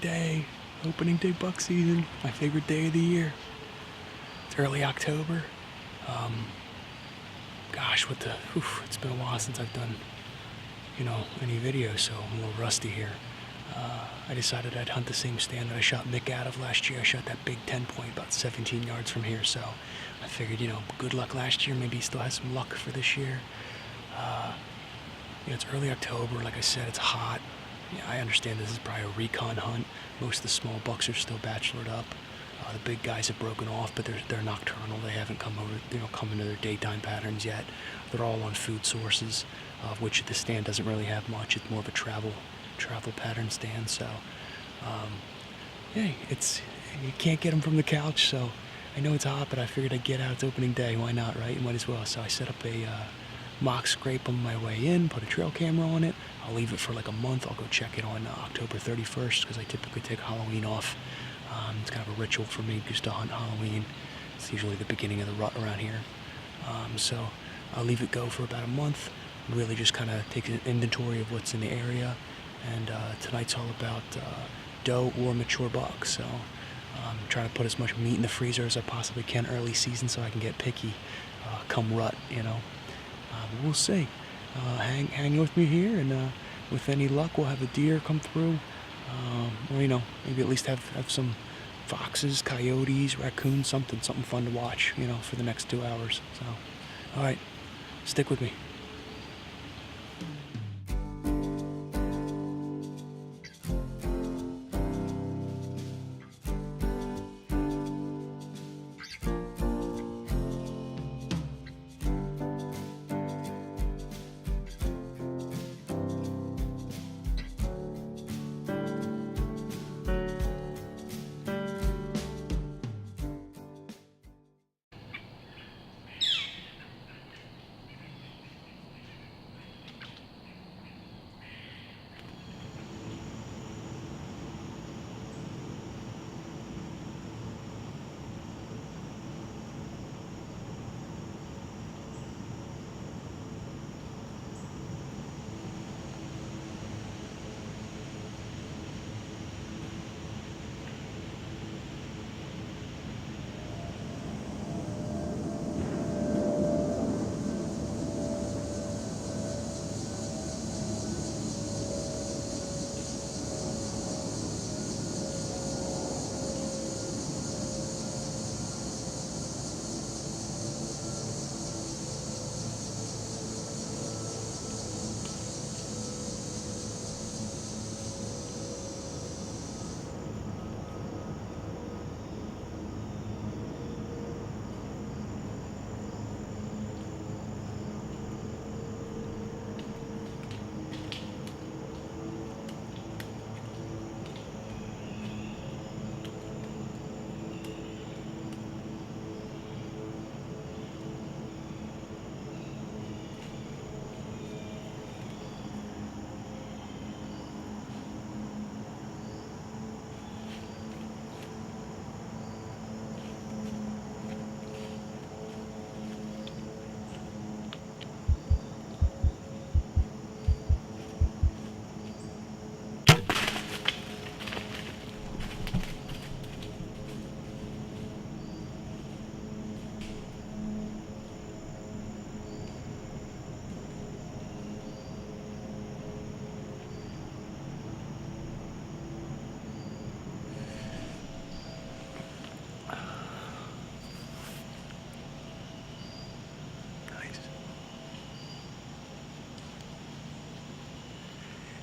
day buck season, my favorite day of the year. It's early October. Gosh, it's been a while since I've done, any videos, so I'm a little rusty here. I decided I'd hunt the same stand that I shot Mick out of last year. I shot that big 10-point about 17 yards from here, so I figured, good luck last year, maybe he still has some luck for this year. It's early October, like I said, it's hot. Yeah, I understand this is probably a recon hunt. Most of the small bucks are still bachelored up. The big guys have broken off, but they're nocturnal. They haven't come into their daytime patterns yet. They're all on food sources, of which the stand doesn't really have much. It's more of a travel pattern stand. So, yeah, you can't get them from the couch. So, I know it's hot, but I figured I'd get out. It's opening day. Why not, right? You might as well. So I set up a mock scrape on my way in. Put a trail camera on it. I'll leave it for like a month. I'll go check it on October 31st because I typically take Halloween off. It's kind of a ritual for me just to hunt Halloween. It's usually the beginning of the rut around here. So I'll leave it go for about a month. Really just kind of take an inventory of what's in the area. And tonight's all about doe or mature bucks. So I'm trying to put as much meat in the freezer as I possibly can early season so I can get picky come rut, We'll see. Hang with me here, and with any luck, we'll have a deer come through. Or, maybe at least have some foxes, coyotes, raccoons, something fun to watch, for the next 2 hours. So, all right, stick with me.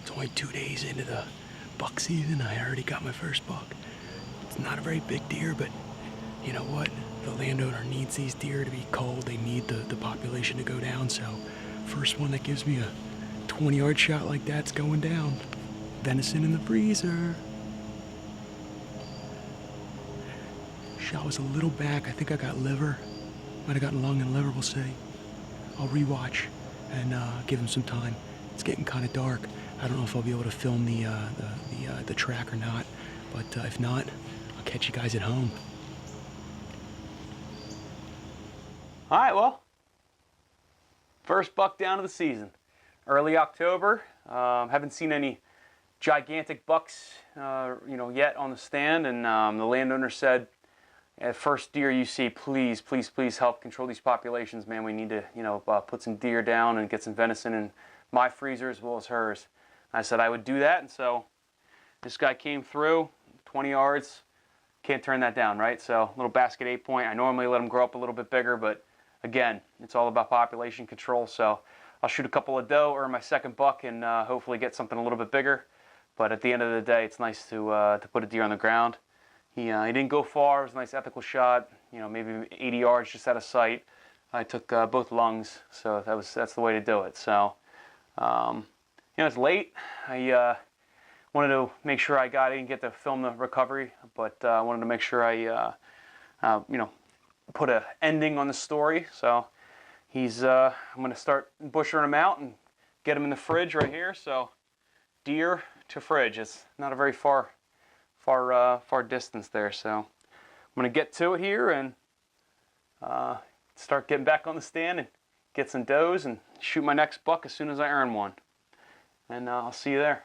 It's only 2 days into the buck season. I already got my first buck. It's not a very big deer, but you know what? The landowner needs these deer to be culled. They need the population to go down. So first one that gives me a 20-yard shot like that's going down. Venison in the freezer. Shot was a little back. I think I got liver. Might have gotten lung and liver, we'll see. I'll rewatch and give him some time. It's getting kind of dark. I don't know if I'll be able to film the track or not, but if not, I'll catch you guys at home. All right, well, first buck down of the season. Early October. Haven't seen any gigantic bucks, yet on the stand, and the landowner said, "At first deer you see, please, please, please help control these populations, man. We need to, put some deer down and get some venison in my freezer as well as hers." I said I would do that, and so this guy came through, 20 yards. Can't turn that down, right? So little basket 8-point. I normally let them grow up a little bit bigger, but again, it's all about population control. So I'll shoot a couple of doe, earn my second buck, and hopefully get something a little bit bigger. But at the end of the day, it's nice to put a deer on the ground. He didn't go far. It was a nice ethical shot. Maybe 80 yards just out of sight. I took both lungs, so that's the way to do it. So, it's late. I wanted to make sure I didn't get to film the recovery, but I wanted to make sure I, put an ending on the story. So I'm going to start butchering him out and get him in the fridge right here. So deer to fridge. It's not a very far distance there. So I'm going to get to it here and start getting back on the stand and get some does and shoot my next buck as soon as I earn one. And I'll see you there.